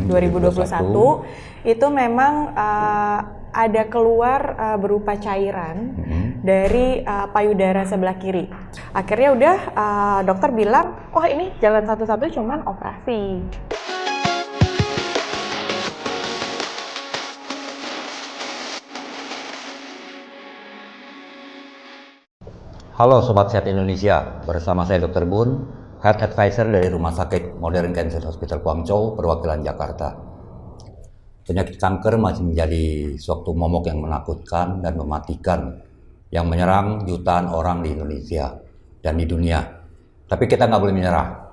2021 itu memang ada keluar berupa cairan dari payudara sebelah kiri. Akhirnya udah dokter bilang, wah ini jalan satu-satunya cuman operasi. Halo Sobat Sehat Indonesia, bersama saya Dr. Bun, Health Advisor dari Rumah Sakit Modern Cancer Hospital Guangzhou, perwakilan Jakarta. Penyakit kanker masih menjadi suatu momok yang menakutkan dan mematikan yang menyerang jutaan orang di Indonesia dan di dunia. Tapi kita nggak boleh menyerah.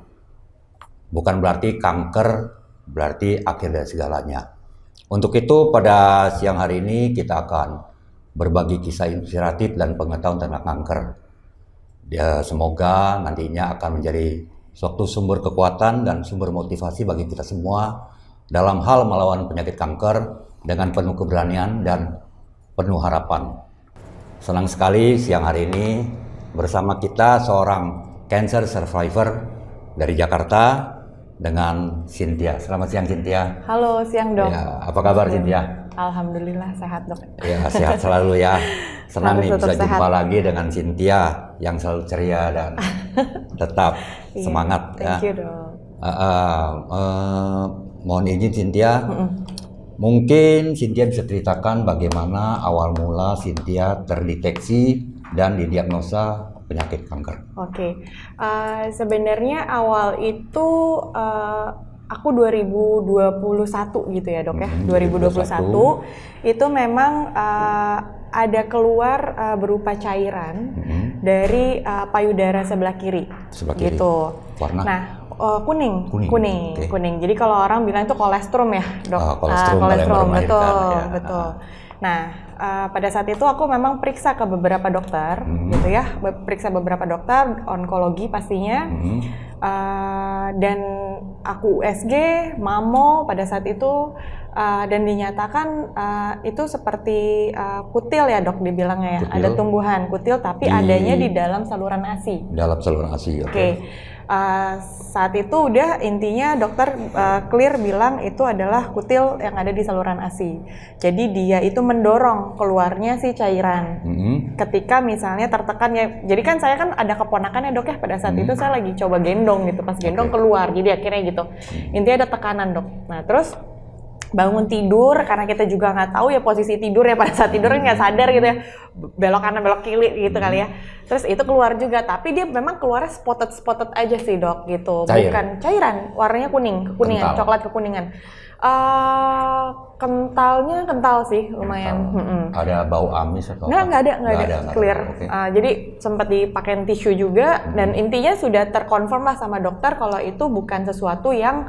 Bukan berarti kanker berarti akhir dari segalanya. Untuk itu pada siang hari ini kita akan berbagi kisah inspiratif dan pengetahuan tentang kanker. Ya, semoga nantinya akan menjadi suatu sumber kekuatan dan sumber motivasi bagi kita semua dalam hal melawan penyakit kanker dengan penuh keberanian dan penuh harapan. Senang sekali siang hari ini bersama kita seorang cancer survivor dari Jakarta dengan Cynthia. Selamat siang Cynthia. Halo, siang dok. Ya, apa kabar Cynthia? Alhamdulillah sehat dok. Ya, sehat selalu ya. Senang nih bisa jumpa sehat lagi dengan Cynthia yang selalu ceria dan tetap semangat. Thank you dok. Mohon izin Cynthia, mungkin Cynthia bisa ceritakan bagaimana awal mula Cynthia terdeteksi dan didiagnosa penyakit kanker. Oke. Sebenarnya awal itu aku 2021 gitu ya dok ya. 2021 itu memang ada keluar berupa cairan dari payudara sebelah kiri. Gitu. Warna? Nah, kuning. Okay. Jadi kalau orang bilang itu kolestrum ya dok. Kolestrum, betul. Nah, pada saat itu aku memang periksa ke beberapa dokter, gitu ya, periksa beberapa dokter onkologi pastinya, dan aku USG, mamo pada saat itu, dan dinyatakan itu seperti kutil ya dok dibilangnya ya, ada tumbuhan kutil tapi adanya di dalam saluran ASI. Dalam saluran ASI, oke. Saat itu udah intinya dokter clear bilang itu adalah kutil yang ada di saluran ASI. Jadi dia itu mendorong keluarnya si cairan. Ketika misalnya tertekan ya, jadi kan saya kan ada keponakan ya dok ya, pada saat itu saya lagi coba gendong gitu, pas gendong keluar, jadi akhirnya gitu. Intinya ada tekanan dok. Nah terus bangun tidur, karena kita juga nggak tahu ya posisi tidur ya, pada saat tidur nggak sadar gitu ya, belok kanan belok kiri gitu kali ya. Terus itu keluar juga, tapi dia memang keluarnya spotted aja sih dok gitu. Bukan cairan, warnanya kekuningan, coklat kekuningan. Kentalnya kental sih lumayan. Ada bau amis atau nggak ada clear. Okay. Jadi sempat dipakein tisu juga, dan intinya sudah terkonfirm lah sama dokter kalau itu bukan sesuatu yang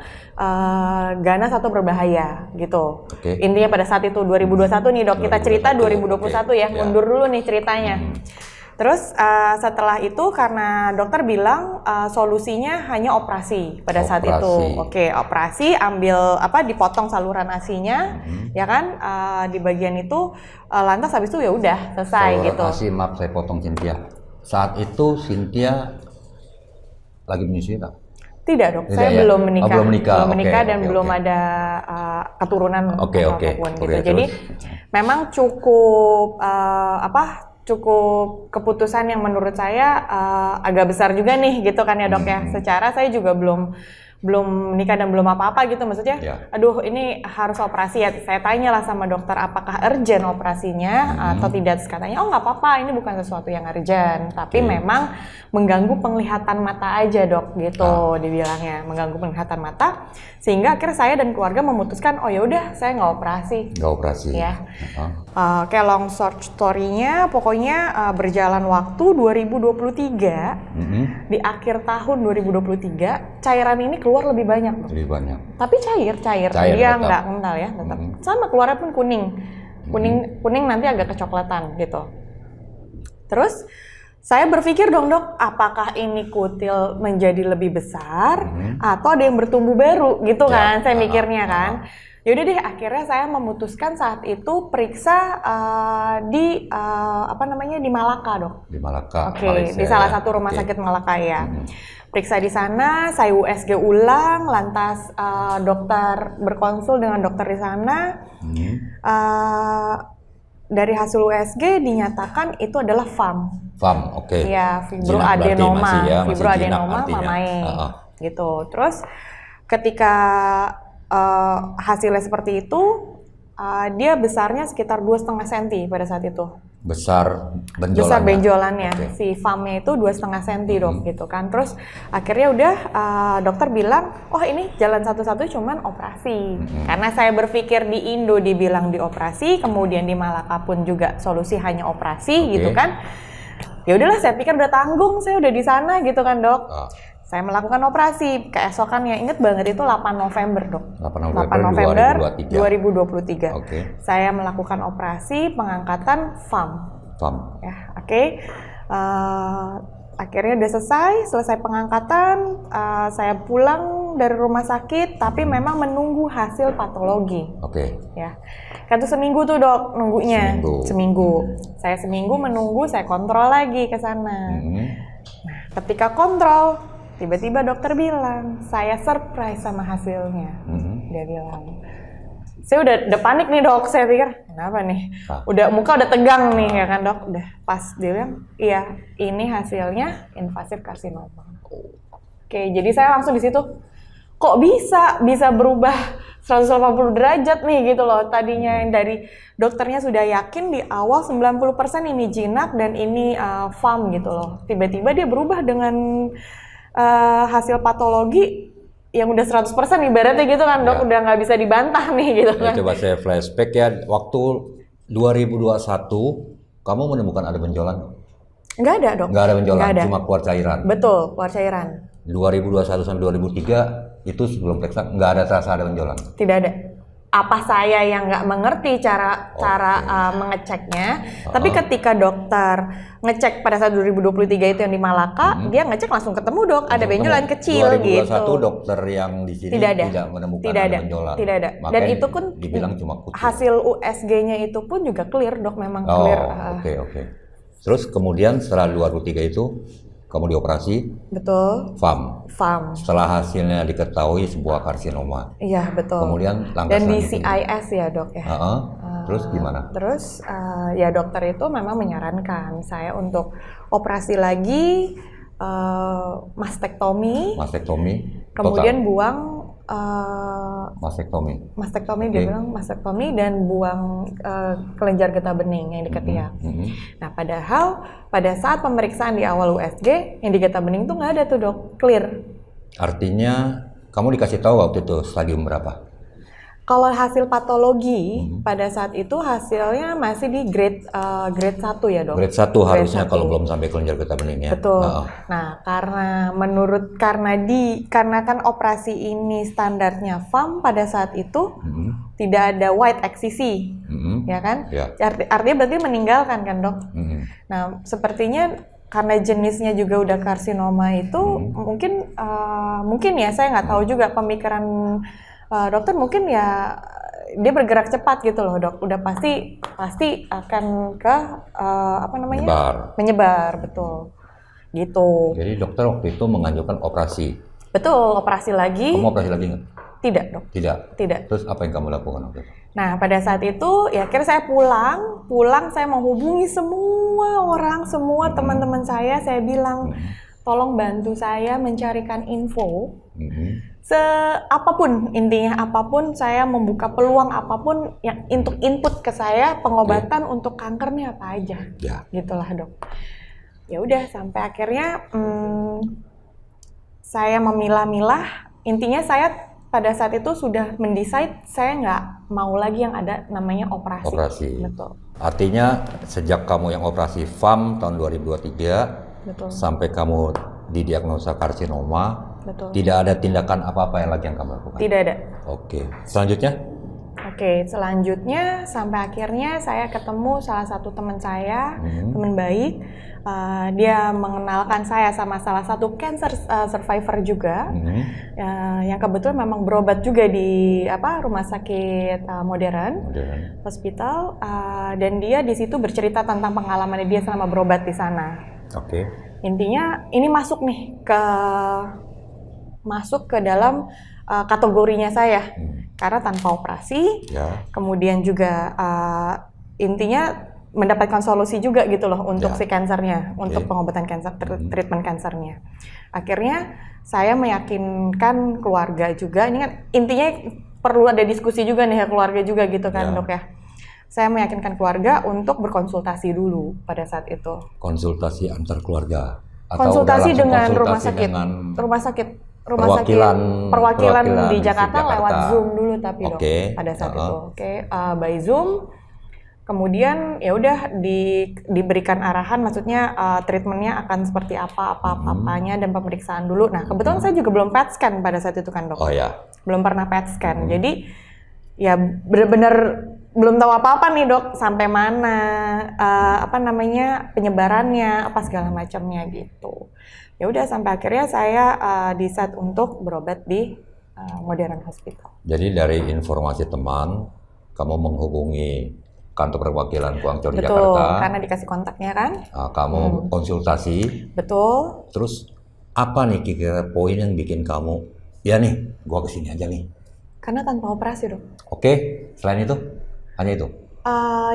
ganas atau berbahaya gitu. Intinya pada saat itu 2021 nih dok, kita cerita 2021 ya, mundur dulu nih ceritanya. Terus setelah itu karena dokter bilang solusinya hanya operasi pada saat itu. Operasi, ambil dipotong saluran ASI-nya, ya kan, di bagian itu, lantas habis itu ya udah selesai gitu. ASI, maaf saya potong Cynthia. Saat itu Cynthia lagi menyusui tak? Tidak dok, saya belum menikah. Belum menikah dan belum ada keturunan apapun gitu. Jadi memang cukup cukup keputusan yang menurut saya agak besar juga nih gitu kan ya dok ya. Secara saya juga belum menikah dan belum apa-apa gitu, maksudnya aduh ini harus operasi ya. Saya tanyalah sama dokter apakah urgent operasinya atau tidak. Katanya oh nggak apa-apa, ini bukan sesuatu yang urgent, tapi memang mengganggu penglihatan mata aja dok gitu. Dibilangnya mengganggu penglihatan mata, sehingga akhirnya saya dan keluarga memutuskan oh ya udah saya nggak operasi ya. Long short story-nya pokoknya berjalan waktu 2023 di akhir tahun 2023 cairan ini keluar lebih banyak. Tapi cair dia nggak kental ya, tetap sama, keluarnya pun kuning nanti agak kecoklatan gitu. Terus saya berpikir dong dok, apakah ini kutil menjadi lebih besar atau ada yang bertumbuh baru gitu kan, saya mikirnya kan. Ya udah deh, akhirnya saya memutuskan saat itu periksa di di Malaka, Dok. Di Malaka, Oke, Malaysia, di salah ya. satu rumah Oke. sakit Malaka ya. Periksa di sana, saya USG ulang, lantas dokter berkonsul dengan dokter di sana. Dari hasil USG dinyatakan itu adalah FAM. FAM, oke. Iya, Jinak fibroadenoma, berarti masih fibroadenoma jinak artinya. mamae, gitu. Terus ketika hasilnya seperti itu, dia besarnya sekitar 2,5 cm pada saat itu. Besar benjolannya. Besar benjolannya, Oke. si FAM-nya itu 2,5 cm, Dok, gitu kan. Terus akhirnya udah dokter bilang, oh ini jalan satu-satu cuman operasi. Karena saya berpikir di Indo dibilang dioperasi, kemudian di Malaka pun juga solusi hanya operasi, gitu kan. Ya udahlah, saya pikir udah tanggung, saya udah di sana gitu kan, Dok. Saya melakukan operasi, keesokannya inget banget itu 8 November, Dok. 8 November 2023. Oke. Saya melakukan operasi pengangkatan FAM. FAM. Ya, oke. Akhirnya udah selesai pengangkatan, saya pulang dari rumah sakit, tapi memang menunggu hasil patologi. Oke. Ya, kan tuh seminggu tuh, Dok, nunggunya. Seminggu. Saya seminggu menunggu, saya kontrol lagi ke sana. Nah, ketika kontrol, tiba-tiba dokter bilang, saya surprise sama hasilnya. Dia bilang, saya udah panik nih, Dok. Saya pikir, kenapa nih? Muka udah tegang nih, ya kan, Dok? Udah pas dia bilang, iya, ini hasilnya invasif karsinoma. Oke, jadi saya langsung di situ, kok bisa berubah 180 derajat nih gitu loh. Tadinya dari dokternya sudah yakin di awal 90% ini jinak dan ini FAM gitu loh. Tiba-tiba dia berubah dengan hasil patologi yang udah 100% ibaratnya gitu kan, Dok. Udah nggak bisa dibantah nih gitu kan. Coba saya flashback ya, waktu 2021 kamu menemukan ada benjolan? Nggak ada, Dok. Nggak ada benjolan, cuma keluar cairan. Betul, keluar cairan. 2021 sampai 2003 itu sebelum periksa nggak ada terasa ada benjolan? Tidak ada. Apa saya yang nggak mengerti cara mengeceknya, tapi ketika dokter ngecek pada saat 2023 itu yang di Malaka, dia ngecek langsung ketemu, Dok, ada benjolan kecil 2021 gitu. dokter yang di sini tidak menemukan ada benjolan. Tidak ada. Makanya Dan itu pun dibilang cuma kutu. Hasil USG-nya itu pun juga clear, Dok, memang clear. Oke. Terus kemudian setelah 2003 itu kamu dioperasi. Betul. FAM. Setelah hasilnya diketahui sebuah karsinoma. Iya, betul. Kemudian langkah dan di selanjutnya. CIS ya, Dok, ya. Terus gimana? Terus ya dokter itu memang menyarankan saya untuk operasi lagi, mastektomi. Kemudian buang mastektomi. Dia bilang mastektomi dan buang kelenjar getah bening yang di ketiak. Nah, padahal pada saat pemeriksaan di awal USG yang di getah bening tuh nggak ada tuh, Dok, clear. Artinya kamu dikasih tahu waktu itu stadium berapa? Kalau hasil patologi pada saat itu hasilnya masih di grade 1 ya, Dok. Grade 1 harusnya kalau belum sampai kelenjar getah bening ya. Betul. Nah, karena kan operasi ini standarnya FAM pada saat itu tidak ada white excision, ya kan? Artinya berarti meninggalkan kan, Dok. Nah, sepertinya karena jenisnya juga udah karsinoma itu mungkin ya, saya nggak tahu juga pemikiran dokter, mungkin ya dia bergerak cepat gitu loh, Dok. Udah pasti akan ke menyebar, betul. Gitu. Jadi dokter waktu itu menganjurkan operasi. Betul, operasi lagi. Kamu operasi lagi nggak? Tidak, Dok. Tidak. Terus apa yang kamu lakukan waktu itu? Nah, pada saat itu ya akhirnya saya pulang saya menghubungi semua orang, semua teman-teman saya bilang, tolong bantu saya mencarikan info. Apapun, intinya apapun, saya membuka peluang apapun yang untuk input ke saya pengobatan untuk kankernya apa aja. Gitulah, Dok. Ya udah sampai akhirnya saya memilah-milah. Intinya saya pada saat itu sudah mendesain saya nggak mau lagi yang ada namanya operasi. Betul. Artinya sejak kamu yang operasi FAM tahun 2023 betul, sampai kamu didiagnosa karsinoma, betul, tidak ada tindakan apa-apa yang lagi yang kamu lakukan? Tidak ada. Oke. Selanjutnya? Oke, selanjutnya sampai akhirnya saya ketemu salah satu teman saya, teman baik. Dia mengenalkan saya sama salah satu cancer survivor juga, yang kebetulan memang berobat juga di rumah sakit modern hospital, dan dia di situ bercerita tentang pengalaman dia selama berobat di sana. Oke. Intinya ini masuk ke dalam kategorinya saya, karena tanpa operasi, kemudian juga intinya mendapatkan solusi juga gitu loh untuk si kansernya, untuk pengobatan kanker, treatment kansernya. Akhirnya saya meyakinkan keluarga juga, ini kan intinya perlu ada diskusi juga nih ya keluarga juga gitu kan dok ya. Saya meyakinkan keluarga untuk berkonsultasi dulu pada saat itu. Konsultasi antar keluarga? Konsultasi dengan rumah sakit perwakilan di Jakarta lewat Zoom dulu tapi dok pada saat itu. By Zoom. Kemudian ya udah diberikan arahan, maksudnya treatmentnya akan seperti apa-apanya dan pemeriksaan dulu. Nah kebetulan saya juga belum PET scan pada saat itu kan dok. Belum pernah PET scan. Jadi ya benar-benar belum tahu apa-apa nih dok, sampai mana penyebarannya apa segala macamnya gitu. Ya udah sampai akhirnya saya decide untuk berobat di Modern Hospital. Jadi dari informasi teman, kamu menghubungi kantor perwakilan Guangzhou di Jakarta. Betul, karena dikasih kontaknya kan. Kamu konsultasi. Betul. Terus apa nih kira-kira poin yang bikin kamu, ya nih, gua kesini aja nih? Karena tanpa operasi dok. Oke, selain itu, hanya itu?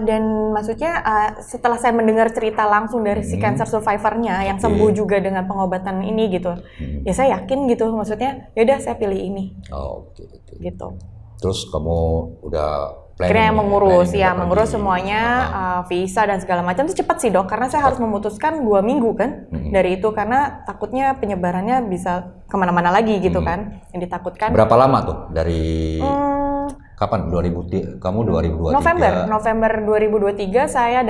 Dan maksudnya setelah saya mendengar cerita langsung dari si cancer survivornya yang sembuh juga dengan pengobatan ini gitu, ya saya yakin gitu, maksudnya ya udah saya pilih ini. Gitu. Terus kamu udah akhirnya mengurus semuanya, visa dan segala macam itu cepat sih dok, karena saya harus memutuskan 2 minggu kan dari itu, karena takutnya penyebarannya bisa kemana-mana lagi gitu kan, yang ditakutkan. Berapa lama tuh dari kapan? Kamu 2023? November 2023 saya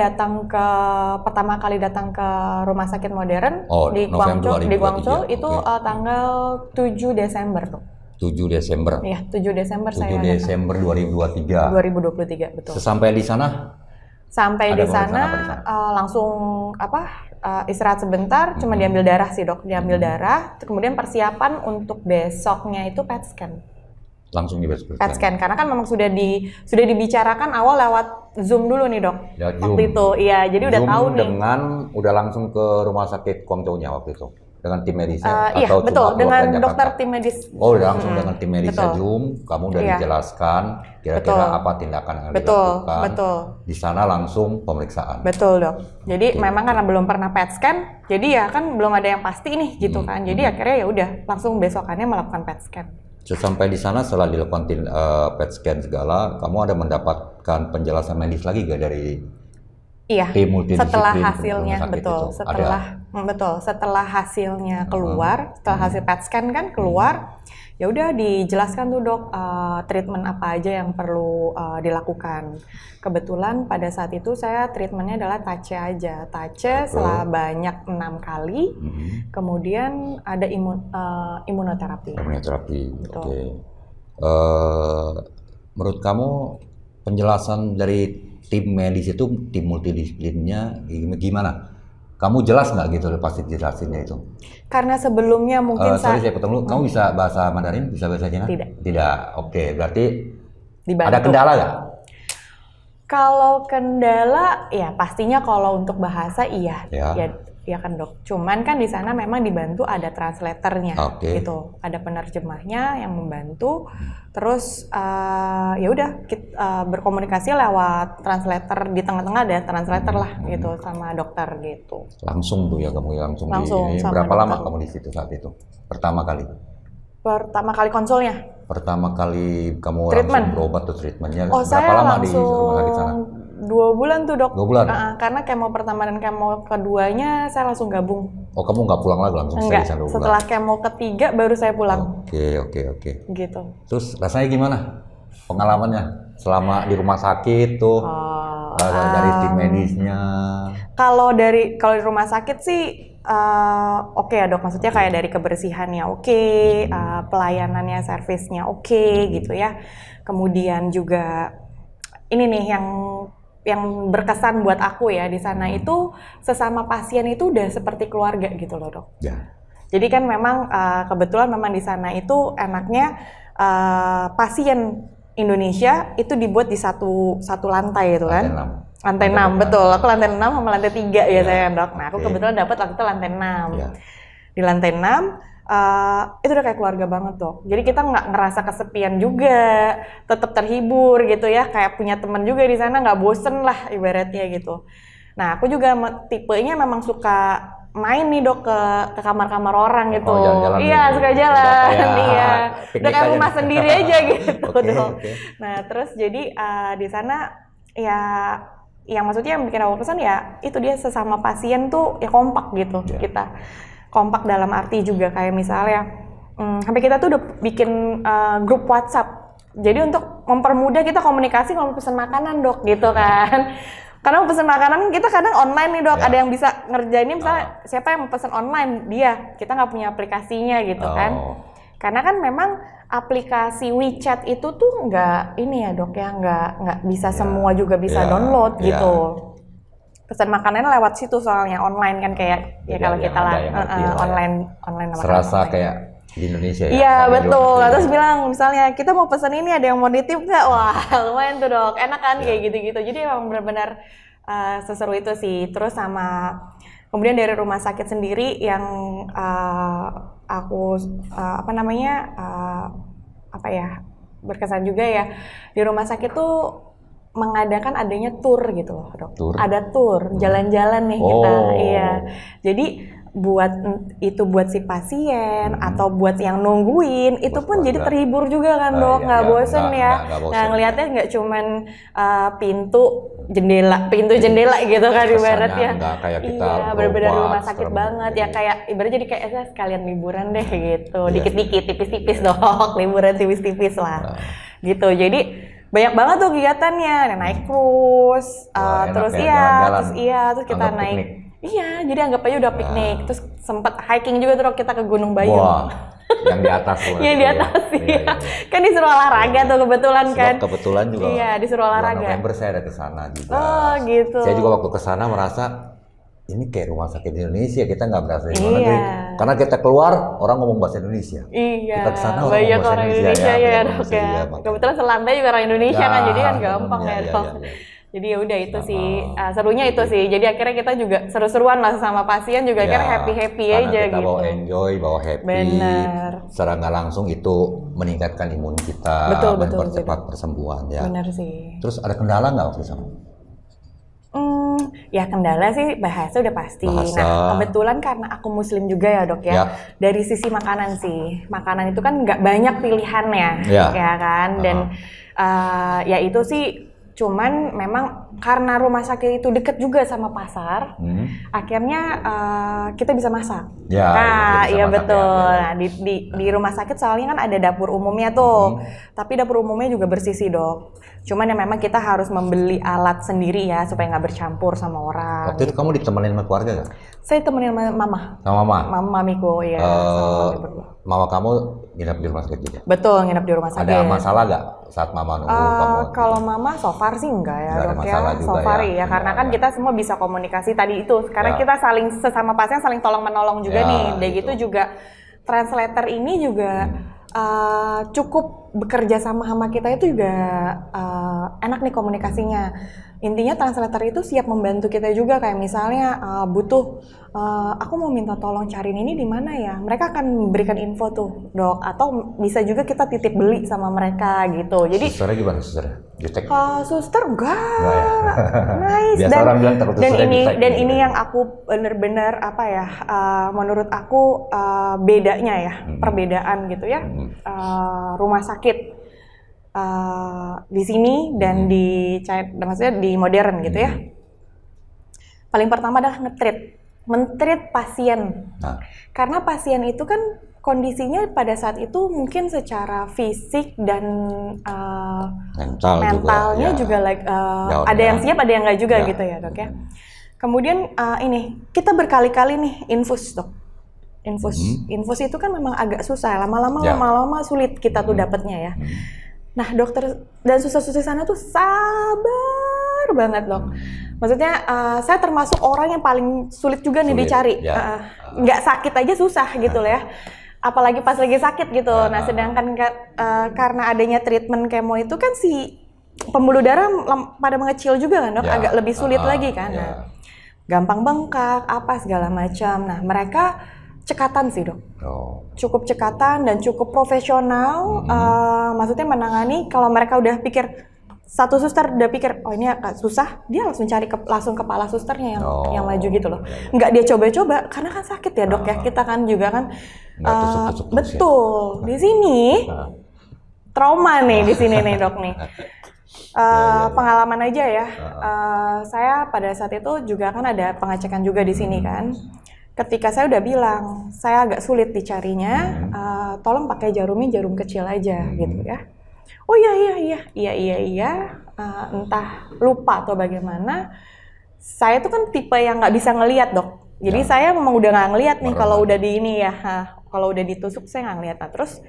pertama kali datang ke rumah sakit modern di Guangzhou itu tanggal 7 Desember tuh. 7 Desember. Iya, 7 Desember 7 Desember 2023. 2023, betul. Sesampai di sana? Sampai di sana langsung istirahat sebentar, cuma diambil darah sih dok, diambil darah, kemudian persiapan untuk besoknya itu PET scan. Langsung di PET scan, karena kan memang sudah dibicarakan awal lewat Zoom dulu nih dok. Waktu itu, iya, jadi udah tahu nih. Udah langsung ke rumah sakit Guangzhou-nya waktu itu? Dengan tim medisnya? Iya, betul, dengan dokter tim medis. Udah langsung dengan tim medisnya Zoom, kamu udah dijelaskan kira-kira apa tindakan yang dilakukan. Betul. Di sana langsung pemeriksaan. Betul dok. Jadi memang karena belum pernah PET scan, jadi ya kan belum ada yang pasti nih gitu kan. Jadi akhirnya ya udah langsung besokannya melakukan PET scan. Sampai di sana setelah dilakukan PET scan segala, kamu ada mendapatkan penjelasan medis lagi gak dari tim multidisiplin? Setelah hasilnya setelah hasilnya keluar, setelah hasil PET scan kan keluar, ya udah dijelaskan tuh dok treatment apa aja yang perlu dilakukan. Kebetulan pada saat itu saya treatmentnya adalah TACE aja, TACE sebanyak 6 kali, kemudian ada imunoterapi. Oke. Menurut kamu penjelasan dari tim medis itu, tim multidisiplinnya gimana? Kamu jelas nggak gitu pasti jelasinnya itu? Karena sebelumnya mungkin saya potong dulu. Kamu bisa bahasa Mandarin? Bisa bahasa Cina? Tidak. Oke, berarti dibantu. Ada kendala nggak? Kalau kendala, ya pastinya kalau untuk bahasa iya. Ya kan dok. Cuman kan di sana memang dibantu ada translatornya, gitu. Ada penerjemahnya yang membantu. Terus ya udah berkomunikasi lewat translator, di tengah-tengah ada translator lah gitu sama dokter gitu. Langsung tuh ya kamu langsung berapa lama kamu di situ saat itu? Pertama kali konsulnya? Pertama kali kamu langsung berobat tuh treatmentnya. Berapa lama di rumah sakit sana? 2 bulan tuh dok. 2 bulan? Karena kemo pertama dan kemo keduanya saya langsung gabung. Oh, kamu nggak pulang lagi langsung? Enggak, setelah kemo ketiga baru saya pulang. Oke. Gitu. Terus rasanya gimana pengalamannya selama di rumah sakit tuh? Dari tim medisnya? Kalau di rumah sakit sih oke ya dok, maksudnya kayak dari kebersihannya oke, pelayanannya, servisnya oke gitu ya. Kemudian juga ini nih yang berkesan buat aku ya di sana itu sesama pasien itu udah seperti keluarga gitu loh dok. Ya. Jadi kan memang kebetulan memang di sana itu enaknya pasien Indonesia itu dibuat di satu lantai itu kan. Lantai 6, betul. Aku lantai 6 sama lantai 3 biasanya dok. Nah aku kebetulan dapat waktu itu lantai 6. Di lantai 6 itu udah kayak keluarga banget dok. Jadi kita nggak ngerasa kesepian juga, tetap terhibur gitu ya. Kayak punya teman juga di sana, nggak bosen lah ibaratnya gitu. Nah aku juga tipenya memang suka main nih dok ke kamar-kamar orang gitu. Jalan-jalan iya gitu. suka jalan, iya. Udah kayak aja rumah sendiri aja gitu dok. Okay. Nah terus jadi di sana ya yang maksudnya yang bikin aku kesan ya itu dia sesama pasien tuh ya kompak gitu. Kita kompak dalam arti juga kayak misalnya sampai kita tuh udah bikin grup WhatsApp. Jadi untuk mempermudah kita komunikasi kalau pesan makanan dok gitu kan. Karena pesan makanan kita kadang online nih dok, ada yang bisa ngerjainnya misalnya siapa yang mau pesan online dia, kita nggak punya aplikasinya gitu kan. Karena kan memang aplikasi WeChat itu tuh nggak ini ya dok ya, nggak bisa semua juga bisa download gitu. Pesan makanannya lewat situ soalnya online kan kayak ya kalau kita lah online. Serasa kayak di Indonesia ya? Iya betul, terus bilang misalnya kita mau pesan ini ada yang mau nitip nggak? Wah lumayan tuh dok, enak kan kayak gitu-gitu. Jadi emang benar-benar seseru itu sih. Terus sama kemudian dari rumah sakit sendiri yang aku berkesan juga ya di rumah sakit tuh mengadakan adanya tour gitu loh dok. Ada tour, jalan-jalan nih kita. Iya, jadi buat si pasien atau buat yang nungguin itu pun jadi terhibur juga kan dok, nggak bosen ya. Nah ngelihatnya nggak cuman pintu jendela gitu kan ibaratnya. Iya benar-benar rumah sakit banget ya, kayak ibaratnya jadi kayak sekalian liburan deh gitu, dikit-dikit tipis-tipis dok, liburan tipis-tipis lah gitu. Jadi banyak banget tuh kegiatannya, naik cruise, terus kita naik. Iya, jadi anggap aja udah piknik. Terus sempat hiking juga tuh kita ke Gunung Bayung. Wah, yang di atas tuh. Yang di atas iya. Kan disuruh olahraga tuh kebetulan kan. Kebetulan juga. Iya, disuruh olahraga. November saya ada ke sana juga. Oh, gitu. Saya juga waktu ke sana merasa ini kayak rumah sakit Indonesia, kita nggak berasa di luar negeri. Karena kita keluar orang ngomong bahasa Indonesia. Iya. Kita ke sana banyak orang Indonesia ya, dok ya. Kebetulan selantai juga orang Indonesia kan, jadi kan gampang ya, dok. Jadi ya udah itu sih serunya itu sih. Jadi akhirnya kita juga seru-seruan lah sama pasien juga akhirnya happy aja kita gitu. Bawa enjoy, bawa happy. Benar. Secara nggak langsung itu meningkatkan imun kita, mempercepat persembuhan ya. Benar sih. Terus ada kendala nggak waktu itu? Ya kendala sih bahasa udah pasti. Nah kebetulan karena aku muslim juga ya dok ya. Dari sisi makanan sih, makanan itu kan nggak banyak pilihannya ya kan. Dan ya itu sih. Cuman memang karena rumah sakit itu dekat juga sama pasar, akhirnya kita bisa masak. Iya betul. Nah, di rumah sakit soalnya kan ada dapur umumnya tuh, tapi dapur umumnya juga bersih sih dok. Cuman ya memang kita harus membeli alat sendiri ya supaya nggak bercampur sama orang. Waktu itu kamu ditemenin sama keluarga nggak? Saya temenin mama. Sama mama? Mamiku ya. Mama kamu nginep di rumah sakit juga? Betul, nginep di rumah sakit. Ada masalah nggak saat mama nunggu kamu? Kalau mama so far sih enggak ya dok ya. So far ya, karena kan kita semua bisa komunikasi tadi itu. Karena kita saling sesama pasien saling tolong menolong juga nih. Dan gitu juga translator ini juga cukup bekerja sama kita itu juga enak nih komunikasinya. Intinya translator itu siap membantu kita juga, kayak misalnya butuh aku mau minta tolong cariin ini di mana ya, mereka akan memberikan info tuh dok, atau bisa juga kita titip beli sama mereka gitu. Jadi susternya gimana susternya? Jutek? Suster enggak nice. Biasa orang bilang takut dan ini yang aku bener-bener menurut aku bedanya ya, perbedaan gitu ya, rumah sakit di sini dan di China, maksudnya di modern gitu ya. Paling pertama adalah mentreat pasien. Karena pasien itu kan kondisinya pada saat itu mungkin secara fisik dan mentalnya juga ada yang siap ada yang nggak juga gitu ya dok ya. Kemudian ini kita berkali-kali nih infus dok. Infus itu kan memang agak susah, lama-lama sulit kita tuh dapatnya ya. Nah dokter dan suster-suster sana tuh sabar banget dok. Maksudnya saya termasuk orang yang paling sulit juga nih dicari. Nggak sakit aja susah gitu loh ya. Apalagi pas lagi sakit gitu. Nah sedangkan karena adanya treatment kemo itu kan si pembuluh darah pada mengecil juga kan dok, agak lebih sulit lagi kan. Nah, gampang bengkak, apa segala macam. Nah mereka cekatan sih dok, cukup cekatan dan cukup profesional. Maksudnya menangani kalau mereka udah pikir, satu suster udah pikir oh ini agak susah, dia langsung cari langsung kepala susternya yang maju gitu loh. Nggak dia coba-coba karena kan sakit ya dok ya, kita kan juga kan betul ya. Di sini trauma nih di sini nih dok nih. Pengalaman aja ya, saya pada saat itu juga kan ada pengecekan juga di sini kan. Ketika saya udah bilang saya agak sulit dicarinya, tolong pakai jarum kecil aja gitu ya. Oh iya, entah lupa atau bagaimana. Saya tuh kan tipe yang nggak bisa ngelihat dok. Jadi saya memang udah nggak ngelihat nih kalau udah di ini ya, kalau udah ditusuk saya nggak ngelihat. Nah terus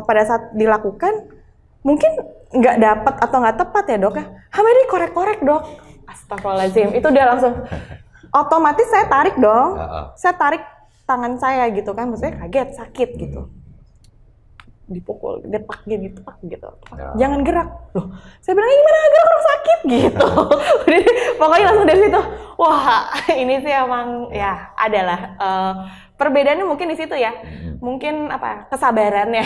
pada saat dilakukan mungkin nggak dapat atau nggak tepat ya dok ya. Hamadi korek-korek dok. Astagfirullahaladzim, itu udah langsung otomatis saya tarik dong. Saya tarik tangan saya gitu kan, maksudnya kaget, sakit gitu. Dipukul, depak gitu. Jangan gerak. Loh, saya bilang gimana gerak orang sakit gitu. Pokoknya langsung dari situ. Wah, ini sih emang ya adalah perbedaannya mungkin di situ ya. Mungkin apa? Kesabarannya.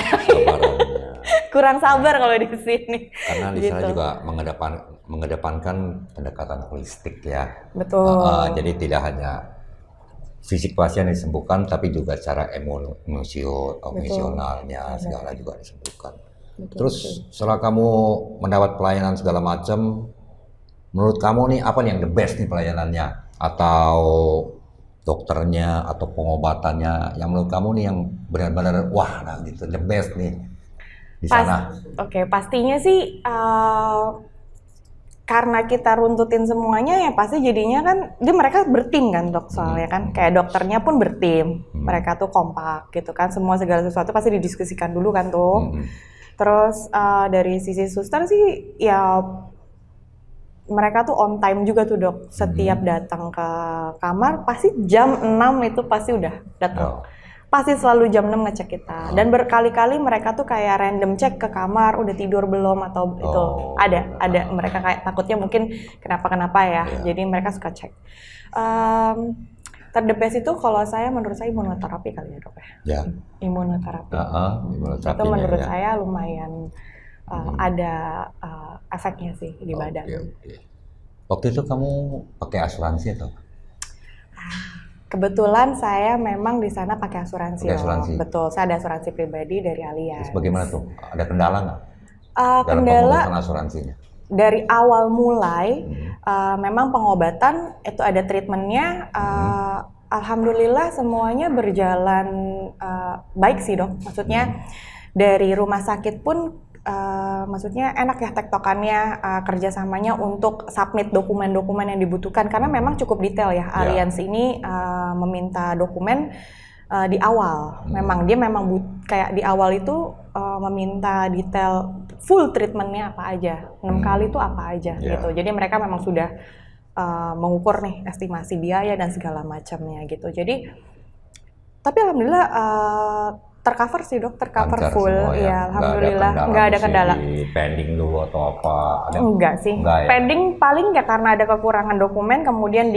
Kurang sabar kalau di sini. Karena di sana juga mengedepankan pendekatan holistik ya. Betul. Jadi tidak hanya fisik pasien disembuhkan, tapi juga secara emosionalnya segala juga disembuhkan. Terus setelah kamu mendapat pelayanan segala macam, menurut kamu nih apa nih yang the best nih pelayanannya? Atau dokternya atau pengobatannya yang menurut kamu nih yang benar-benar wah nah gitu the best nih di sana? Oke, pastinya sih karena kita runtutin semuanya ya pasti jadinya kan mereka bertim kan dok, soalnya kan kayak dokternya pun bertim, mereka tuh kompak gitu kan, semua segala sesuatu pasti didiskusikan dulu kan tuh. Terus dari sisi suster sih ya mereka tuh on time juga tuh dok, setiap datang ke kamar pasti jam 6 itu pasti udah datang. Pasti selalu jam 6 ngecek kita. Dan berkali-kali mereka tuh kayak random cek ke kamar, udah tidur belum atau itu. Ada. Mereka kayak takutnya mungkin kenapa-kenapa ya. Jadi mereka suka cek. The best itu kalau menurut saya imunoterapi kali ya dok ya. Imunoterapi. Itu menurut saya lumayan ada efeknya sih di badan. Waktu itu kamu pakai asuransi atau? Kebetulan saya memang di sana pakai asuransi. Betul, saya ada asuransi pribadi dari Allianz. Terus bagaimana tuh? Ada kendala nggak? Dalam pengobatan asuransinya? Dari awal mulai, memang pengobatan itu ada treatmentnya. Alhamdulillah semuanya berjalan baik sih dok. Maksudnya dari rumah sakit pun maksudnya enak ya tektokannya, kerjasamanya untuk submit dokumen-dokumen yang dibutuhkan karena memang cukup detail ya. Allianz ini meminta dokumen di awal. Memang dia kayak di awal itu meminta detail full treatmentnya apa aja, 6 kali itu apa aja gitu. Jadi mereka memang sudah mengukur nih estimasi biaya dan segala macamnya gitu. Jadi tapi alhamdulillah tercover sih dok, tercover full ya, alhamdulillah nggak ada kendala. Pending dulu atau apa? Enggak sih, pending paling ya karena ada kekurangan dokumen, kemudian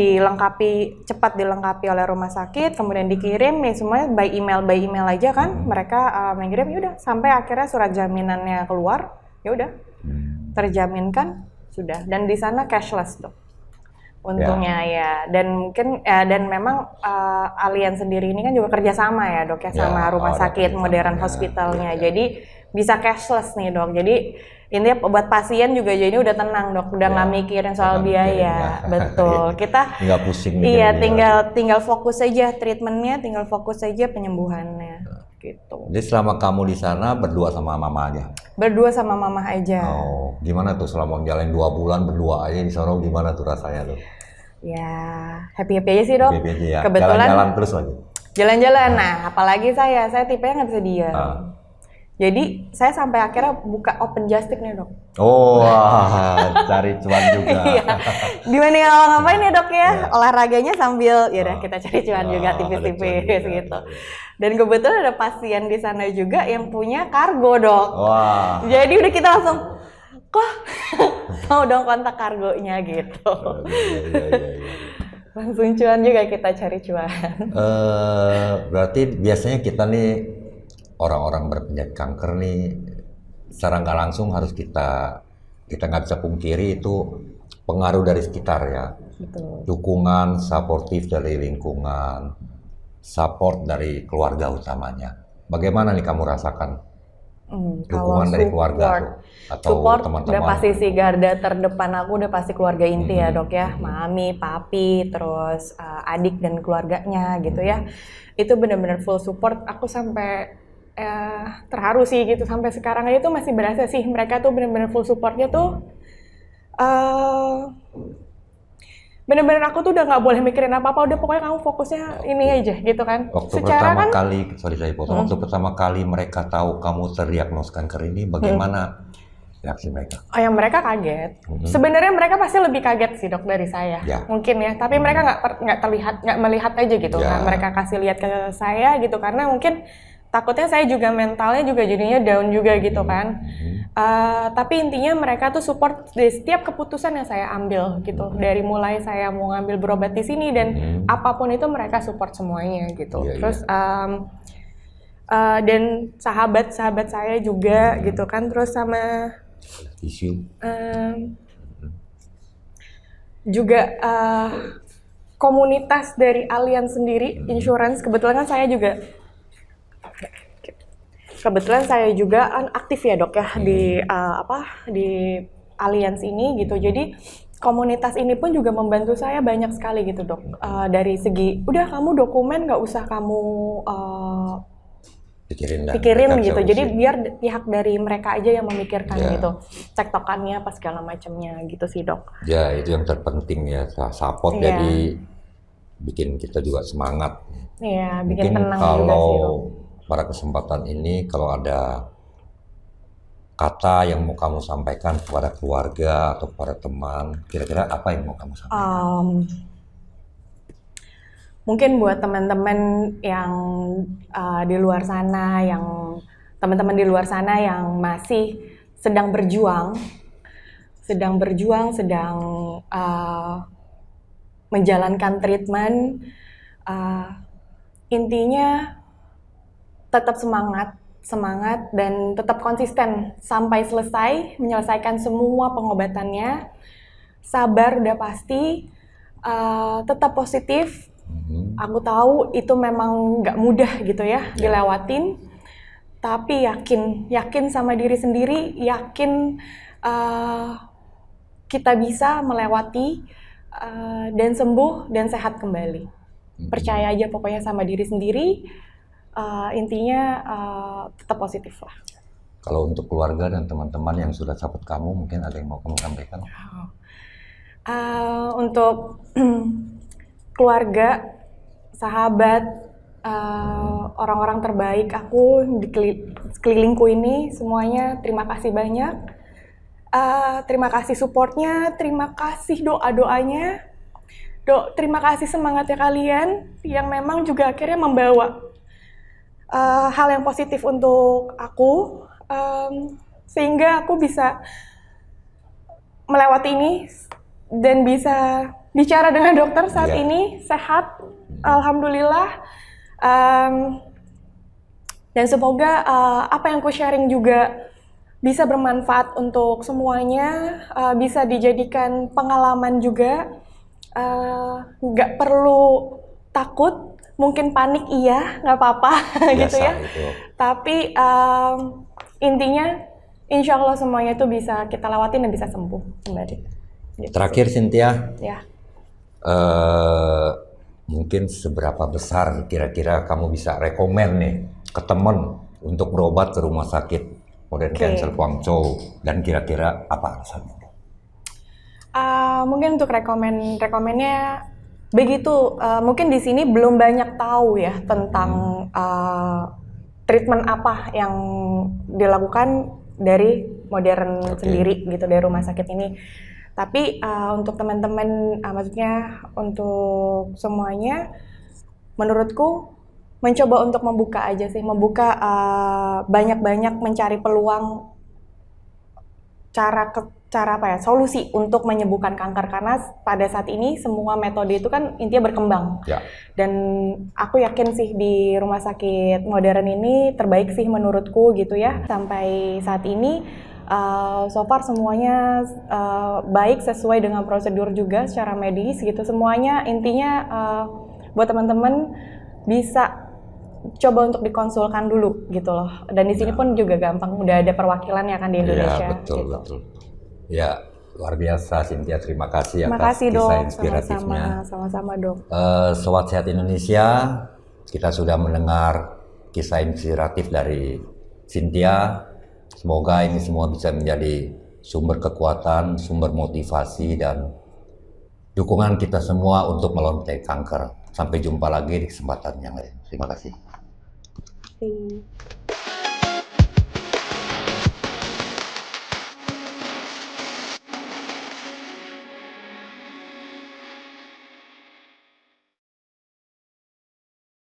cepat dilengkapi oleh rumah sakit, kemudian dikirim ya semuanya by email aja kan, mereka mengirim yaudah sampai akhirnya surat jaminannya keluar, yaudah terjaminkan sudah, dan di sana cashless dok. Untungnya ya, dan mungkin dan memang Allianz sendiri ini kan juga kerjasama ya dok ya sama rumah sakit modern hospitalnya, jadi bisa cashless nih dok. Jadi intinya buat pasien juga jadi udah tenang dok, udah nggak mikirin soal biaya, betul. Kita nggak pusing. Iya, tinggal fokus aja treatmentnya, tinggal fokus aja penyembuhannya. Gitu. Jadi selama kamu di sana berdua sama mama aja? Berdua sama mama aja. Gimana tuh selama menjalani 2 bulan berdua aja di sana, gimana tuh rasanya tuh? Ya, happy-happy aja sih dok. Happy ya. Kebetulan Jalan-jalan terus lagi. Jalan-jalan. Nah, apalagi saya tipenya nggak bisa diam. Jadi saya sampai akhirnya buka open just tip nih dok. Oh, cari cuan juga. Iya. Gimana kalau ngapain ya dok ya? Olahraganya sambil ya udah kita cari cuan juga tipis-tipis gitu. Dan kebetulan ada pasien di sana juga yang punya kargo dok. Wah. Jadi udah kita langsung kok mau dong kontak kargonya gitu. Iya. Langsung cuan juga kita cari cuan. Berarti biasanya kita nih orang-orang berpenyakit kanker nih secara nggak langsung harus kita nggak bisa pungkiri itu pengaruh dari sekitar ya. Betul. Dukungan supportif dari lingkungan, support dari keluarga utamanya. Bagaimana nih kamu rasakan dukungan dari keluarga atau support teman-teman? Udah pasti sih garda terdepan aku udah pasti keluarga inti ya dok ya, mami, papi, terus adik dan keluarganya gitu ya. Itu benar-benar full support. Aku sampai terharu sih gitu, sampai sekarang aja tuh masih berasa sih mereka tuh benar-benar full supportnya tuh. Bener-bener aku tuh udah nggak boleh mikirin apa-apa, udah pokoknya kamu fokusnya ini aja gitu kan. Waktu pertama kali, waktu pertama kali mereka tahu kamu terdiagnos kanker ini, bagaimana reaksi mereka? Oh ya mereka kaget. Sebenarnya mereka pasti lebih kaget sih dok dari saya, mungkin ya. Tapi mereka nggak melihat aja gitu. Nah, mereka kasih lihat ke saya gitu karena mungkin takutnya saya juga mentalnya juga jadinya down juga gitu kan. Tapi intinya mereka tuh support di setiap keputusan yang saya ambil gitu. Dari mulai saya mau ngambil berobat di sini dan apapun itu mereka support semuanya gitu. Terus dan sahabat-sahabat saya juga gitu kan. Terus sama juga komunitas dari Allianz sendiri, insurance. Kebetulan saya juga aktif ya dok ya di Allianz ini gitu. Jadi komunitas ini pun juga membantu saya banyak sekali gitu dok. Dari segi udah kamu dokumen nggak usah kamu pikirin gitu. Jadi biar pihak dari mereka aja yang memikirkan gitu. Tektokannya apa segala macamnya gitu sih dok. Ya itu yang terpenting ya, support jadi bikin kita juga semangat. Iya, bikin mungkin tenang kalau juga sih dok. Pada kesempatan ini kalau ada kata yang mau kamu sampaikan kepada keluarga atau kepada teman, kira-kira apa yang mau kamu sampaikan? Mungkin buat teman-teman yang di luar sana, teman-teman di luar sana yang masih sedang berjuang, sedang menjalankan treatment, intinya tetap semangat dan tetap konsisten sampai selesai, menyelesaikan semua pengobatannya. Sabar udah pasti, tetap positif. Aku tahu itu memang nggak mudah gitu ya dilewatin, tapi yakin sama diri sendiri, yakin kita bisa melewati dan sembuh dan sehat kembali. Percaya aja pokoknya sama diri sendiri. Intinya tetap positif lah. Kalau untuk keluarga dan teman-teman yang sudah support kamu, mungkin ada yang mau kamu sampaikan? Untuk keluarga, sahabat, orang-orang terbaik aku di sekelilingku ini semuanya, terima kasih banyak. Terima kasih supportnya, terima kasih doa-doanya. Terima kasih semangatnya kalian yang memang juga akhirnya membawa hal yang positif untuk aku, sehingga aku bisa melewati ini dan bisa bicara dengan dokter saat ini sehat, alhamdulillah. Dan semoga apa yang aku sharing juga bisa bermanfaat untuk semuanya, bisa dijadikan pengalaman juga. Nggak perlu takut. Mungkin panik nggak apa-apa gitu ya. Itu. Tapi intinya, insya Allah semuanya itu bisa kita lewatin dan bisa sembuh kembali. Gitu. Terakhir Cynthia, mungkin seberapa besar kira-kira kamu bisa rekomen nih ke temen untuk berobat ke rumah sakit Modern Cancer Guangzhou, dan kira-kira apa alasannya? Mungkin untuk rekomennya begitu. Mungkin di sini belum banyak tahu ya tentang treatment apa yang dilakukan dari modern sendiri gitu dari rumah sakit ini. Tapi untuk teman-teman, maksudnya untuk semuanya, menurutku mencoba untuk membuka aja sih, membuka banyak-banyak mencari peluang cara apa ya, solusi untuk menyembuhkan kanker, karena pada saat ini semua metode itu kan intinya berkembang. Ya. Dan aku yakin sih di rumah sakit modern ini terbaik sih menurutku gitu ya. Sampai saat ini so far semuanya baik, sesuai dengan prosedur juga secara medis gitu. Semuanya intinya buat teman-teman bisa coba untuk dikonsulkan dulu gitu loh. Dan di sini pun juga gampang, udah ada perwakilan ya kan di Indonesia. Ya, betul, gitu. betul. Ya, luar biasa Cynthia, terima kasih Terima atas kasih kisah dok, inspiratifnya. sama-sama dok. Sobat Sehat Indonesia, kita sudah mendengar kisah inspiratif dari Cynthia. Semoga ini semua bisa menjadi sumber kekuatan, sumber motivasi, dan dukungan kita semua untuk melawan kanker. Sampai jumpa lagi di kesempatan yang lain. Terima kasih.